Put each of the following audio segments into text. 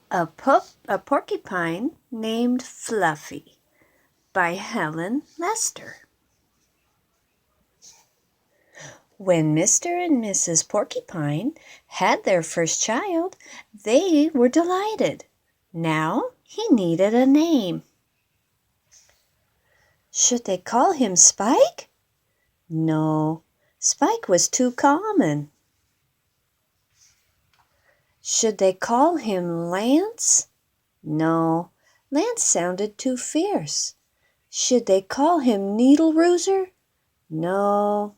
A Porcupine Named Fluffy by Helen Lester. When Mr. and Mrs. Porcupine had their first child, they were delighted. Now he needed a name. Should they call him Spike? No, Spike was too common. Should they call him Lance? No, Lance sounded too fierce. Should they call him Needle Rooser? No,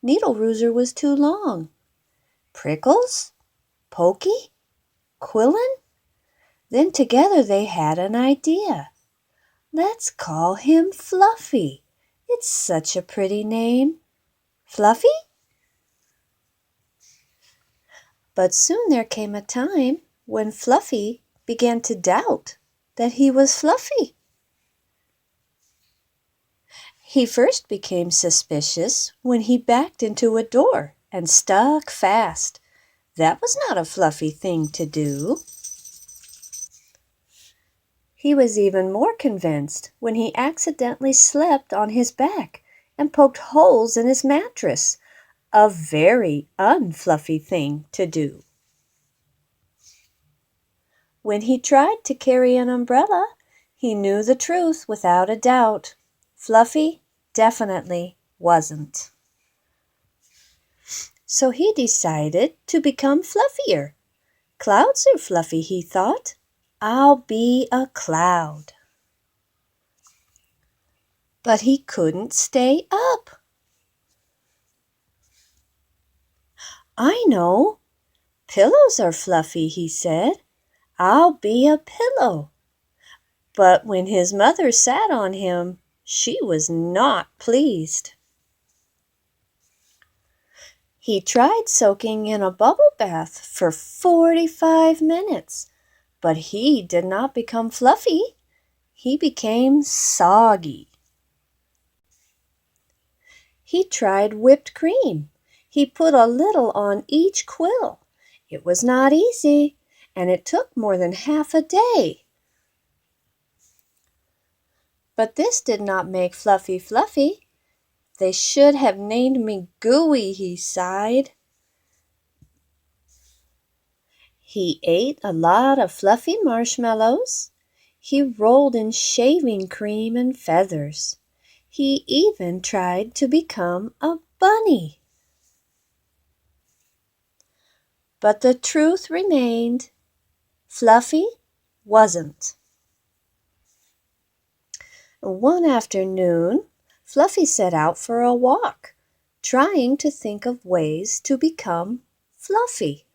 Needle Rooser was too long. Prickles? Pokey? Quillin? Then together they had an idea. Let's call him Fluffy. It's such a pretty name. Fluffy? But soon there came a time when Fluffy began to doubt that he was Fluffy. He first became suspicious when he backed into a door and stuck fast. That was not a Fluffy thing to do. He was even more convinced when he accidentally slept on his back and poked holes in his mattress. A very unfluffy thing to do. When he tried to carry an umbrella, he knew the truth without a doubt. Fluffy definitely wasn't. So he decided to become fluffier. Clouds are fluffy, he thought. I'll be a cloud. But he couldn't stay up. I know. Pillows are fluffy, he said. I'll be a pillow. But when his mother sat on him, she was not pleased. He tried soaking in a bubble bath for 45 minutes, but he did not become fluffy. He became soggy. He tried whipped cream. He put a little on each quill. It was not easy, and it took more than half a day. But this did not make Fluffy fluffy. They should have named me Gooey, he sighed. He ate a lot of fluffy marshmallows. He rolled in shaving cream and feathers. He even tried to become a bunny. But the truth remained. Fluffy wasn't. One afternoon, Fluffy set out for a walk, trying to think of ways to become fluffy.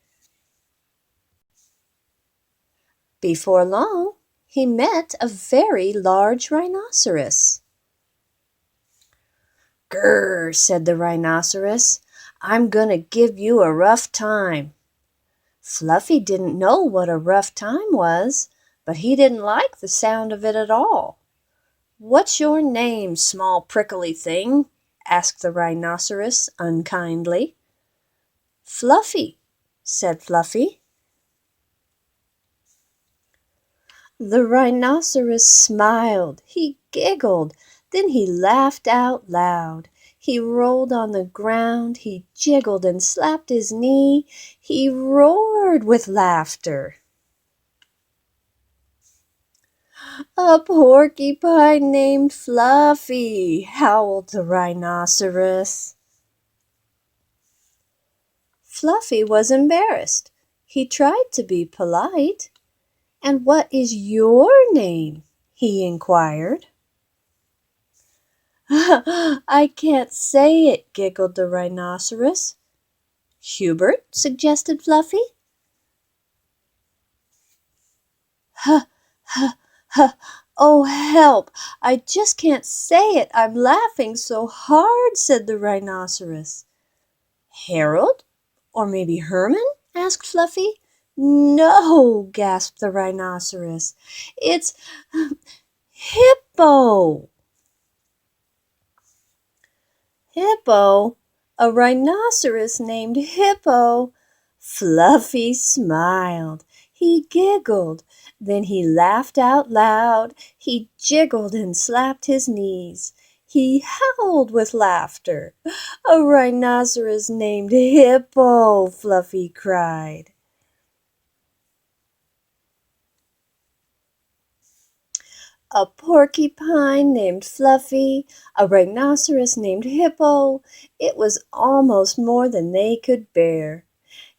Before long, he met a very large rhinoceros. "Grr," said the rhinoceros, "I'm gonna give you a rough time." Fluffy didn't know what a rough time was, but he didn't like the sound of it at all. "What's your name, small prickly thing?" asked the rhinoceros unkindly. "Fluffy," said Fluffy. The rhinoceros smiled, he giggled, then he laughed out loud. He rolled on the ground, he jiggled and slapped his knee, he roared with laughter. "A porcupine named Fluffy," howled the rhinoceros. Fluffy was embarrassed. He tried to be polite. "And what is your name?" he inquired. "I can't say it," giggled the rhinoceros. "Hubert," suggested Fluffy. "Huh, huh, huh. Oh, help! I just can't say it. I'm laughing so hard," said the rhinoceros. "Harold? Or maybe Herman?" asked Fluffy. "No," gasped the rhinoceros. "It's Hippo." Hippo? A rhinoceros named Hippo? Fluffy smiled. He giggled, then he laughed out loud. He jiggled and slapped his knees. He howled with laughter. "A rhinoceros named Hippo!" Fluffy cried. A porcupine named Fluffy, a rhinoceros named Hippo. It was almost more than they could bear.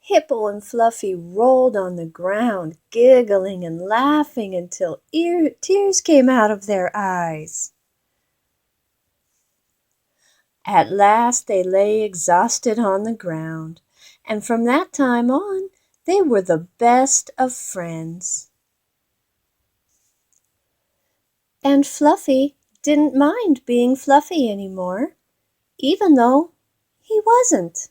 Hippo and Fluffy rolled on the ground, giggling and laughing until tears came out of their eyes. At last they lay exhausted on the ground, and from that time on they were the best of friends. And Fluffy didn't mind being Fluffy anymore, even though he wasn't.